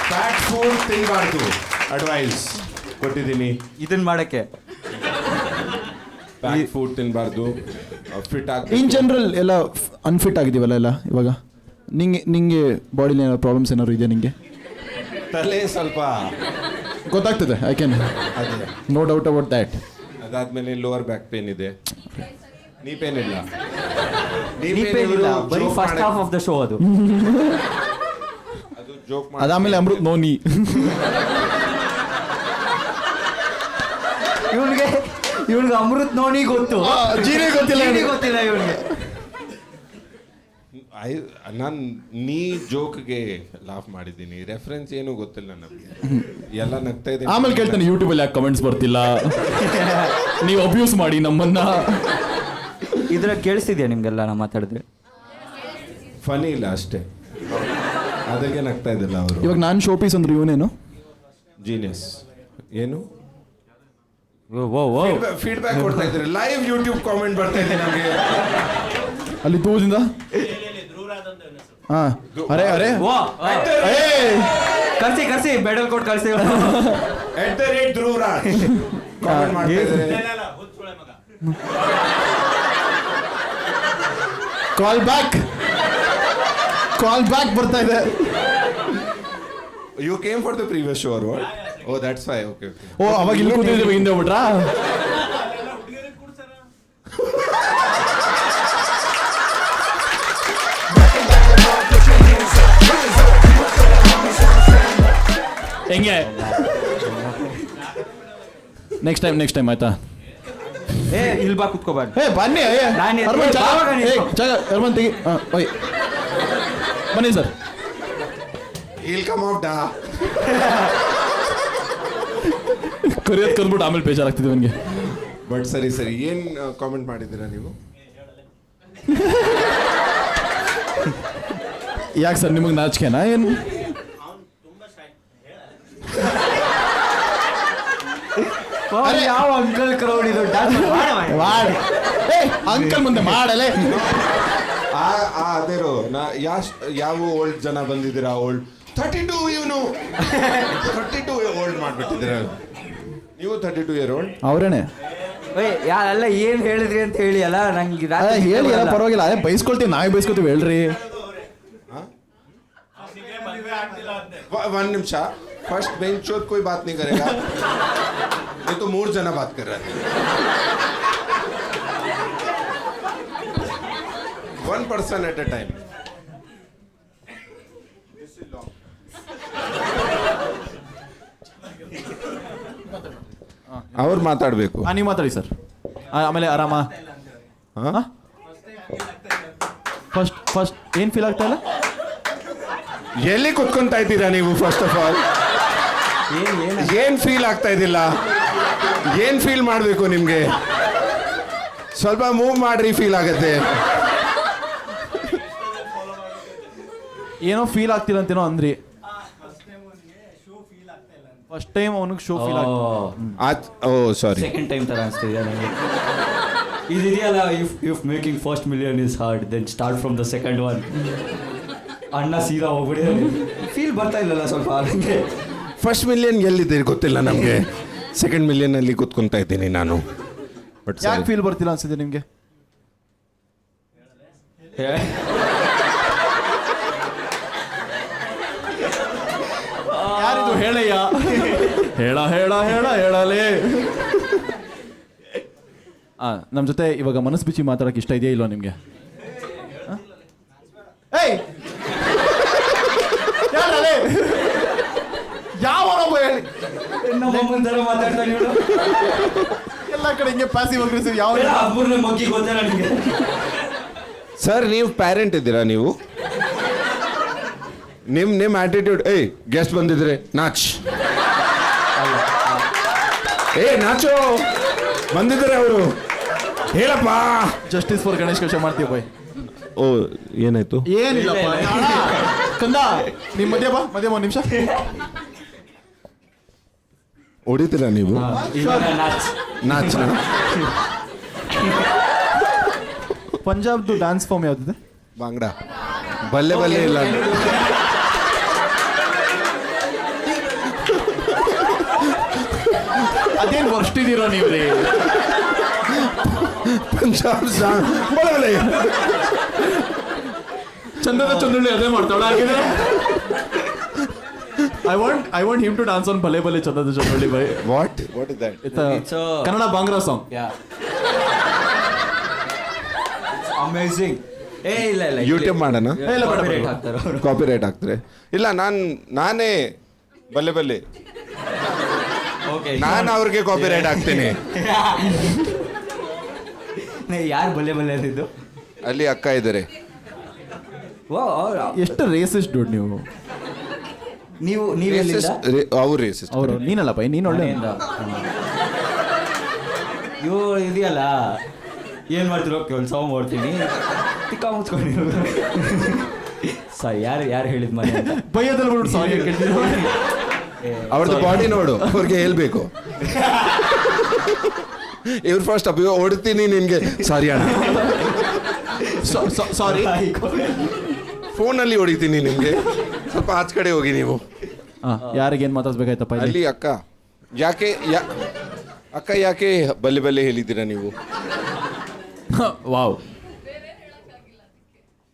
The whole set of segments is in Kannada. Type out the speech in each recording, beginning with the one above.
ಫ್ಯಾಟ್ ಫುಡ್ ತಿನ್ನಬಾರ್ದು ಅಡ್ವೈಸ್ ಕೊಟ್ಟಿದ್ದೀನಿ. ಇದನ್ನ ಮಾಡಕ್ಕೆ ಫ್ಯಾಟ್ ಫುಡ್ ತಿನ್ನಬಾರ್ದು, ಫಿಟ್ ಆಗಿ. ಇನ್ ಜನರಲ್ ಎಲ್ಲ ಅನ್ಫಿಟ್ ಆಗಿದ್ದೀವಲ್ಲ ಎಲ್ಲ ಇವಾಗ. ನಿಂಗೆ ಬಾಡಿಲಿ ಏನಾದ್ರು ಪ್ರಾಬ್ಲಮ್ಸ್ ಏನಾದ್ರು ಇದೆಯಾ ನಿಂಗೆ? ತಲೆ ಸ್ವಲ್ಪ ಗೊತ್ತಾಗ್ತದೆ, I can, no doubt about that. ಅದಾದ್ಮೇಲೆ ಲೋವರ್ ಬ್ಯಾಕ್ ಪೇನ್ ಇದೆ. ನೀ ಪೇನ್ ಇಲ್ಲ, ಬರೀ first half of the show ಅದು. ಅದು ಜೋಕ್ ಅದಾದ್ಮೇಲೆ ಅಮೃತ್ ನೋ ನೀ. ಇವನ್ಗೆ ಅಮೃತ್ ನೋನಿ ಗೊತ್ತು, ಜೀನಿ ಗೊತ್ತಿಲ್ಲ ಇವನ್ಗೆ. ನಾನು ನೀ ಜೋಕ್ಗೆ ಲಾಫ್ ಮಾಡಿದ್ದೀನಿ, ರೆಫರೆನ್ಸ್ ಏನು ಗೊತ್ತಿಲ್ಲ ನಮಗೆ, ಎಲ್ಲ ನಗ್ತಾ ಇದೆ. ಆಮೇಲೆ ಕೇಳ್ತಾನೆ ಯೂಟ್ಯೂಬಲ್ಲಿ ಯಾಕೆ ಕಮೆಂಟ್ಸ್ ಬರ್ತಿಲ್ಲ, ನೀವು ಅಬ್ಯೂಸ್ ಮಾಡಿ ನಮ್ಮನ್ನ. ಇದ್ರ ಕೇಳಿಸ್ತಿದ್ಯಾ ನಿಮ್ಗೆಲ್ಲ ನಾ ಮಾತಾಡಿದ್ರೆ? ಫನಿ ಇಲ್ಲ ಅಷ್ಟೇ, ಅದಕ್ಕೆ ನಗ್ತಾ ಇದ್ದಿಲ್ಲ ಅವರು. ಇವಾಗ ನಾನು ಶೋ ಪೀಸ್ ಅಂದ್ರೆ ಇವನೇನು ಜೀನಿಯಸ್ ಏನು ಓ ಫೀಡ್ಬ್ಯಾಕ್ ಕೊಡ್ತಾ ಇದ್ದಾರೆ. ಲೈವ್ ಯೂಟ್ಯೂಬ್ ಕಾಮೆಂಟ್ ಬರ್ತಾ ಇದೆ ನಮಗೆ ಅಲ್ಲಿ ದೂರದಿಂದ. ಹಾ ಅರೆ ಅರೆ ಕರ್ಸಿ ಬೆಡಲ್ ಕೊಟ್ಟು ಕರ್ಸಿ. ಧ್ರುವರಾಜ್ ಕಾಮೆಂಟ್ ಮಾಡ್ತಾ ಇದ್ದಾರೆ. ಕಾಲ್ ಬ್ಯಾಕ್ ಬರ್ತಾ ಇದೆ. You came for the previous show or what? Oh, that's why. Okay. ಓ ಅವಾಗ ಇಲ್ಲಿ ಕೂತಿದ್ರೆ ಹಿಂದೆ ಹೋಗ್ಬಿಟ್ರಾ? ಹೆಂಗೆ ನೆಕ್ಸ್ಟ್ ಟೈಮ್ ಆಯ್ತಾ? ಇಲ್ಲಿ ಬಾ ಕುತ್ಕೋಬಾರ್ದು. ಬನ್ನಿ ಅರ್ಮನ್ ತೆಗಿ. ಓಯ್ ಬನ್ನಿ sir. He'll come out da. ಕರಿಯೋದು ಕರ್ಬಿಟ್ಟು ಆಮೇಲೆ ಬೇಜಾರಾಗ್ತಿದೆ ಅವನಿಗೆ. ಬಟ್ ಸರಿ ಏನ್ ಕಾಮೆಂಟ್ ಮಾಡಿದ್ದೀರಾ ನೀವು? ಯಾಕೆ ಸರ್ ನಿಮಗೆ ನಾಚಿಕೆನಾ ಏನು? ಯಾವ ಅಂಕಲ್ ಕ್ರೌಡ್ ಇದು? ಅಂಕಲ್ ಮುಂದೆ ಮಾಡಲೇ. ಅದೇರೋ ಯಾವ ಓಲ್ಡ್ ಜನ ಬಂದಿದ್ದೀರಾ? ಓಲ್ಡ್ 32 ಇವನು 32 ಓಲ್ಡ್ ಮಾಡ್ಬಿಟ್ಟಿದ್ದೀರಾ ನೀವು. 32 year old ಅವರೇನೆ. ಯಾರೆಲ್ಲ ಏನ್ ಹೇಳಿದ್ರಿ ಅಂತ ಹೇಳಿ ಅಲ್ಲ ನಂಗೆ ಹೇಳಿ ಅಲ್ಲ ಪರವಾಗಿಲ್ಲ. ಅದೇ ಬೈಸ್ಕೊಳ್ತೀವಿ, ನಾವೇ ಬೈಸ್ಕೊತೀವಿ, ಹೇಳ್ರಿ. ಒಂದು ನಿಮಿಷ, फर्स्ट बेंच चोर कोई बात नहीं करेगा, ये तो 3 जना बात कर रहे थे. 1 person at a time. ಅವ್ರು ಮಾತಾಡಬೇಕು. ನೀವು ಮಾತಾಡಿ ಸರ್. ಆಮೇಲೆ ಆರಾಮ. ಫಸ್ಟ್ ಏನು ಫೀಲ್ ಆಗ್ತಾ ಇಲ್ಲ? ಎಲ್ಲಿ ಕುತ್ಕೊಂತಾ ಇದ್ದೀರಾ ನೀವು? ಫಸ್ಟ್ ಆಫ್ ಆಲ್ ಏನ್ ಫೀಲ್ ಆಗ್ತಾ ಇದ್ದಿಲ್ಲ? ಏನ್ ಫೀಲ್ ಮಾಡಬೇಕು ನಿಮ್ಗೆ? ಸ್ವಲ್ಪ ಮೂವ್ ಮಾಡ್ರಿ, ಫೀಲ್ ಆಗತ್ತೆ. ಏನೋ ಫೀಲ್ ಆಗ್ತಿಲ್ಲ ಅಂತೇನೋ ಅಂದ್ರಿ. ಫಸ್ಟ್ ಟೈಮ್ ಅವನಿಗೆ show feel oh sorry, second time ತರ ಅನಿಸ್ತಿದೆ ನನಗೆ. ಇದೆಯಲ್ಲ, if making first million is hard, then start from the second one. ಅಣ್ಣ ಸೀದಾ ಹೋಗ್ಬಿಡಿ. ಫೀಲ್ ಬರ್ತಾ ಇಲ್ಲಲ್ಲ ಸ್ವಲ್ಪ ನನಗೆ. ಫಸ್ಟ್ ಮಿಲಿಯನ್ ಎಲ್ಲಿದ್ದೀರಿ ಗೊತ್ತಿಲ್ಲ ನಮಗೆ. ಸೆಕೆಂಡ್ ಮಿಲಿಯನ್ ಅಲ್ಲಿ ಕೂತ್ಕೊಂತಾ ಇದ್ದೀನಿ ನಾನು. ಬಟ್ ಯಾಕೆ ಫೀಲ್ ಬರ್ತಿಲ್ಲ ಅನ್ಸಿದೆ ನಿಮಗೆ? ಯಾರಿದು ಹೇಳಯ್ಯ? ಹೇಳಲೇ. ನಮ್ಮ ಜೊತೆ ಇವಾಗ ಮನಸ್ಸು ಬಿಚ್ಚಿ ಮಾತಾಡೋಕೆ ಇಷ್ಟ ಇದೆಯಾ ಇಲ್ವಾ ನಿಮಗೆ? ಯಾವ ಹೇಳಿ ಮಾತಾಡ್ತಾನೆ ಎಲ್ಲ ಕಡೆ ಹಿಂಗೆ ಪ್ಯಾಸಿವ್ ಅಗ್ರೆಸಿವ್. ಯಾವ ಮಗ್ಗಿ ಗೊತ್ತೇ ನನಗೆ. ಸರ್, ನೀವು ಪ್ಯಾರೆಂಟ್ ಇದ್ದೀರಾ? ನೀವು ನಿಮ್ಮ ಆಟಿಟ್ಯೂಡ್, ಗೆಸ್ಟ್ ಬಂದಿದ್ರೆ ನಾಚ್, ನಾಚೋ ಬಂದಿದ್ದಾರೆ ಅವರು, ಹೇಳಪ್ಪ. ಜಸ್ಟಿಸ್ ಫಾರ್ ಗಣೇಶ್ ಕೃಷ್ಣ ಮಾಡ್ತೀವಿ ಬಾಯ್. ಓ ಏನಾಯ್ತು? ಏನಿಲ್ಲಪ್ಪ ಕಂದ, ನಿಮ್ಮ ಮಧ್ಯ ಬಾ, ಒಂದು ನಿಮಿಷ. ಹೊಡಿತೀರಾ ನೀವು? ನಾಚ್. ಪಂಜಾಬ್ದು ಡ್ಯಾನ್ಸ್ ಫಾರ್ಮ್ ಯಾವ್ದಿದೆ? ಬಾಂಗ್ಡಾ. ಬಲ್ಲೆ ಇಲ್ಲ. ವರ್ಸ್ಟ್ ಇದೀರೋ ನೀವು ರೀ. ಪಂಜಾಬ್ ಬರಲಿ. ಚಂದದ ಚಂದುಳ್ಳಿ ಅದೇ ಮಾಡ್ತಾಳ ಹಾಗಿದ್ರೆ. I want him to dance on Bale Bale ಚಂದದ ಚಂದುಳ್ಳಿ ಬೈ. What is that? It's a Kannada bhangra song. Amazing. ಇಲ್ಲ ಯೂಟ್ಯೂಬ್ ಮಾಡೋಣ. ಇಲ್ಲ, ಬೇಡ, ರೇಟ್ ಬೇಡ. ಹಾಕ್ತಾರೆ ಅವರು. ಕಾಪಿ ರೈಟ್ ಆಗ್ತಾರೆ. ಇಲ್ಲ ನಾನೇ ಬಲ್ಲೆ ಬಲ್ಲೆ ಓಕೆ, ನಾನು ಅವ್ರಿಗೆ ಕಾಪಿ ರೈಟ್ ಹಾಕ್ತೀನಿ. ಯಾರು ಬಲ್ಲೆ ಬಲ್ಲೆ ಅಂತಿದ್ದು? ಅಲ್ಲಿ ಅಕ್ಕ ಇದ್ದಾರೆ. ಎಷ್ಟು ರೇಸಿಸ್ಟ್ ದುಡ್ಡು ನೀವು. ನೀವು ಎಲ್ಲಿಂದ? ಅವ್ರು ರೇಸಿಸ್ಟ್. ಅವರು ನೀನಲ್ಲ ಬೈ, ನೀನು ಒಳ್ಳೆ. ಇವು ಇದೆಯಲ್ಲ, ಏನು ಮಾಡ್ತಿರೋ ಕೆಲಸ ಮಾಡ್ತೀನಿ ತಿಕ್ಕ ಮುಚ್ಕೊಂಡಿರೋ. ಯಾರು ಹೇಳಿದ್ ಮನೆ ಅಂತ ಬೈಯದಲ್ಲಿ ಬಿಡ್ಬಿಟ್ಟು ಸಾಂಗ್ ಕೇಳ್ತಿದ್ರು. ಅವ್ರದ್ದು ಬಾಡಿ ನೋಡು, ಅವ್ರಿಗೆ ಹೇಳ್ಬೇಕು. ಇವ್ರು ಫಸ್ಟ್ ಹೊಡ್ತೀನಿ ನಿನ್ಗೆ, ಸಾರಿ ಅಣ್ಣ, ಸಾರಿ, ಫೋನಲ್ಲಿ ಹೊಡಿತೀನಿ ನಿಮ್ಗೆ, ಸ್ವಲ್ಪ ಆಚ ಕಡೆ ಹೋಗಿ ನೀವು. ಯಾರಿಗೇನು ಮಾತಾಡ್ಸ್ಬೇಕಾಯ್ತಪ್ಪ ಇಲ್ಲಿ? ಅಲ್ಲಿ ಅಕ್ಕ ಯಾಕೆ ಬಲ್ಲೆ ಬಲ್ಲೆ ಹೇಳಿದ್ದೀರಾ ನೀವು? ವಾವ್,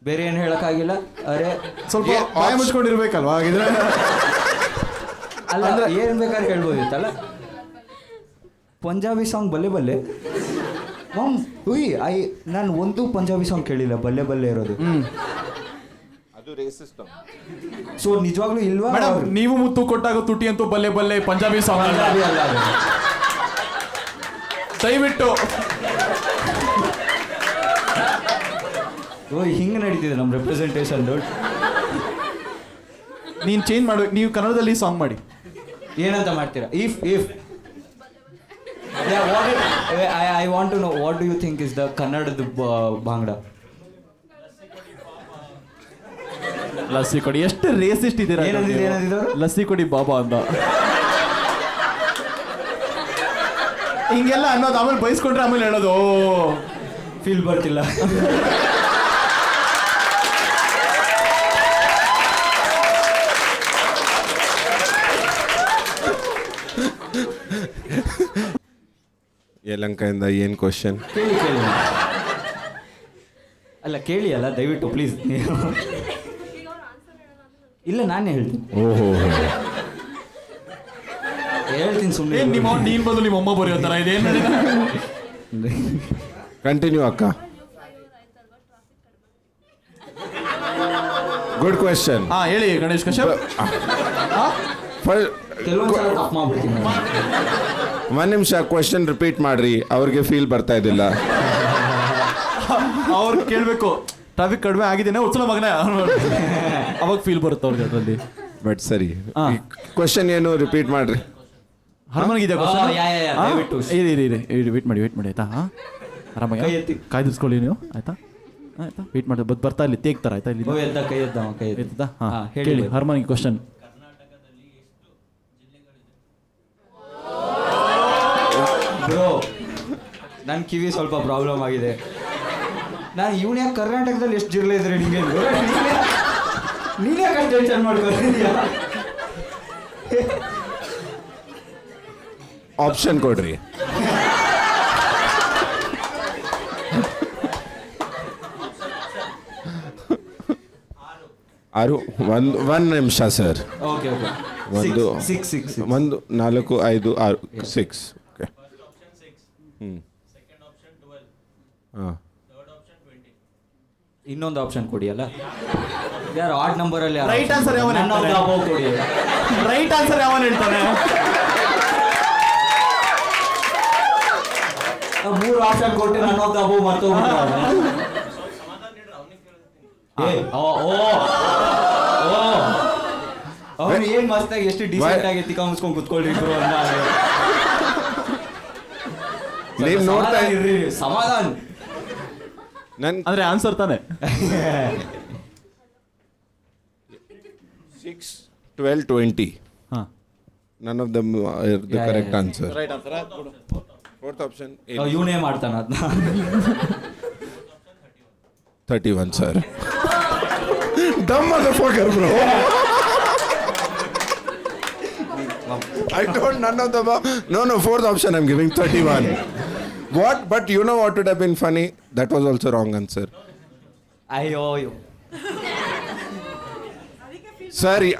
ಬೇರೆ ಏನು ಹೇಳಕ್ಕಾಗಿಲ್ಲ. ಅರೆ ಸ್ವಲ್ಪ ಬಾಯಿ ಮುಚ್ಕೊಂಡಿರ್ಬೇಕಲ್ವಾ ಹಾಗಿದ್ರೆ? ಅಲ್ಲ, ಏನು ಬೇಕಾದ್ರೆ ಹೇಳ್ಬೋದಿತ್ತಲ್ಲ. ಪಂಜಾಬಿ ಸಾಂಗ್ ಬಲ್ಲೆ ಬಲ್ಲೆ. ನಾನು ಒಂದು ಪಂಜಾಬಿ ಸಾಂಗ್ ಕೇಳಿಲ್ಲ ಬಲ್ಲೆ ಬಲ್ಲೆ ಇರೋದು. ಅದು ರೇಸಿಸ್ಟ್. ಸೊ ನಿಜವಾಗ್ಲೂ ಇಲ್ವಾ? ಮೇಡಮ್, ನೀವು ಮುತ್ತು ಕೊಟ್ಟಾಗ ತುಟಿ ಅಂತೂ ಬಲ್ಲೆ ಬಲ್ಲೆ ಪಂಜಾಬಿ ಸಾಂಗ್ ಅಲ್ಲ. ಪಂಜಾಬಿ ಅಲ್ಲ ಅದು. ದಯವಿಟ್ಟು ಹಿಂಗೆ ನಡೀತಿದೆ ನಮ್ಮ ರೆಪ್ರೆಸೆಂಟೇಷನ್. ನೀನು ಚೇಂಜ್ ಮಾಡ್ಬೇಕು, ನೀವು ಕನ್ನಡದಲ್ಲಿ ಸಾಂಗ್ ಮಾಡಿ. ಏನಂತ ಮಾಡ್ತೀರಾ? If I want to know what do you think is the ಕನ್ನಡದ ಭಾಂಗ್ಡ? ಲಸ್ಸಿ ಕೊಡಿ. ಎಷ್ಟು ರೇಸಿಸ್ಟ್ ಇದ್ದೀರಾ? ಏನಂದಿದ್ದು? ಲಸ್ಸಿ ಕೊಡಿ ಬಾಬಾ ಅಂತ ಹಿಂಗೆಲ್ಲ ಅನ್ನೋದು, ಆಮೇಲೆ ಬೈಸ್ಕೊಂಡ್ರೆ ಆಮೇಲೆ ಹೇಳೋದು ಫೀಲ್ ಬರ್ತಿಲ್ಲ. ಯಲಂಕದಿಂದ ಏನು ಕ್ವಶನ್? ಕೇಳಿ ಅಲ್ಲ, ಕೇಳಿ ಅಲ್ಲ, ದಯವಿಟ್ಟು ಪ್ಲೀಸ್. ಇಲ್ಲ, ನಾನೇ ಹೇಳ್ತೀನಿ. ಓಹೋ, ಹೇಳ್ತೀನಿ ಸುಮ್ಮನೆ. ನೀನ್ ಬಂದು ನಿಮ್ಮ ಅಮ್ಮ ಬರೆಯೋ ಥರ ಇದೇನು ನಡೀತಾ? ಕಂಟಿನ್ಯೂ ಅಕ್ಕ. Good question. ಹೇಳಿ ಗಣೇಶ್ ಕಶ್ಯಪ್. ಕೆಲವೊಂದ್ಸಲ ತಪ್ಪು ಮಾಡ್ಬಿಡ್ತೀನಿ. ಒಂದು ನಿಮಿಷ, ಕ್ವೆಶನ್ ರಿಪೀಟ್ ಮಾಡ್ರಿ, ಅವ್ರಿಗೆ ಫೀಲ್ ಬರ್ತಾ ಇದ್ದಿಲ್ಲ. ಅವ್ರು ಕೇಳಬೇಕು, ಟ್ರಾಫಿಕ್ ಕಡಿಮೆ ಆಗಿದ್ದೇನೆ ಉತ್ಸವ ಮಗನೇ, ಅವಾಗ ಫೀಲ್ ಬರುತ್ತೆ ಅವ್ರಿಗೆ ಅದರಲ್ಲಿ. ಬಟ್ ಸರಿ, ಕ್ವೆಶನ್ ಏನು ರಿಪೀಟ್ ಮಾಡ್ರಿ. ಹನುಮನಿಗಿದೆ ದಯವಿಟ್ಟು ಇರಿ, ವೇಟ್ ಮಾಡಿ ಆಯ್ತಾ? ಆರಾಮಾಗಿ ಕೈ ಎತ್ತಿ. ಕಾಯ್ದಿರಿಸ್ಕೊಳ್ಳಿ ನೀವು, ಆಯ್ತಾ? ವೇಟ್ ಮಾಡಿ, ಬರ್ತಾ ಇಲ್ಲಿ ತೇಗ್ತಾರ, ಆಯ್ತಾ? ಇಲ್ಲಿ ಕೈ ಎದ್ದ. ಎತ್ತದ? ಹಾ, ಹೇಳಿ ಹನುಮನಿಗೆ ಕ್ವಶನ್. ಬ್ರೋ, ನನ್ನ ಕಿವಿ ಸ್ವಲ್ಪ ಪ್ರಾಬ್ಲಮ್ ಆಗಿದೆ. ನಾನು ಇವನು ಯಾಕೆ ಕರ್ನಾಟಕದಲ್ಲಿ ಎಷ್ಟು ಜಿಲ್ಲೆ ಇದ್ರೆ ನಿಮಗೆ ನೀನೇ ಟೆನ್ಷನ್ ಮಾಡ್ಕೊತಿದ್ಯಾ? ಆಪ್ಷನ್ ಕೊಡ್ರಿ. ಆರು. ಒಂದು ನಿಮಿಷ ಸರ್. ಓಕೆ. ಒಂದು 4 5 6 6. ಓಕೆ. ಹಾಂ, ಇನ್ನೊಂದು ಆಪ್ಷನ್ ಕೊಡಿ ಅಲ್ಲ. ಯಾರು ಆಡ್ ನಂಬರ್ ಅಲ್ಲಿ ರೈಟ್ ಆನ್ಸರ್ ಯಾವನ್ ಕೊಡಿ. ರೈಟ್ ಆನ್ಸರ್ ಯಾವನ್ ಹೇಳ್ತಾನೆ? 3 ಆಪ್ಷನ್ ಕೊಟ್ಟು ನನ್ನೊಂದು ಅಬೋ ಮರ್ತೋಗ್ಬಿಟ್ಟು. ಅವ್ನು ಏನ್ ಮಸ್ತಾಗಿ ಎಷ್ಟು ಡಿಸೆಂಟ್ ಆಗಿ ತಿಕ್ಕೊಂಡ್ ಕುತ್ಕೊಳ್ರಿ ಬ್ರೋ ಅಂತ. ನೀವು ನೋಡ್ತಾ ಇರ್ರಿ, ಸಮಾಧಾನ. ಅಂದ್ರೆ ಆನ್ಸರ್ ತಾನೆ. 6 12 20. ಹಾಂ, none of them the correct answer. Right answer. Fourth option ಇವನೇ ಮಾಡ್ತಾನ ಅದನ್ನ. 31 sir. Dumb motherfucker bro. I told none of the above. No, fourth option I'm giving 31. What? But you know what would have been funny? That was also wrong answer. ಅಯ್ಯೋ Sorry.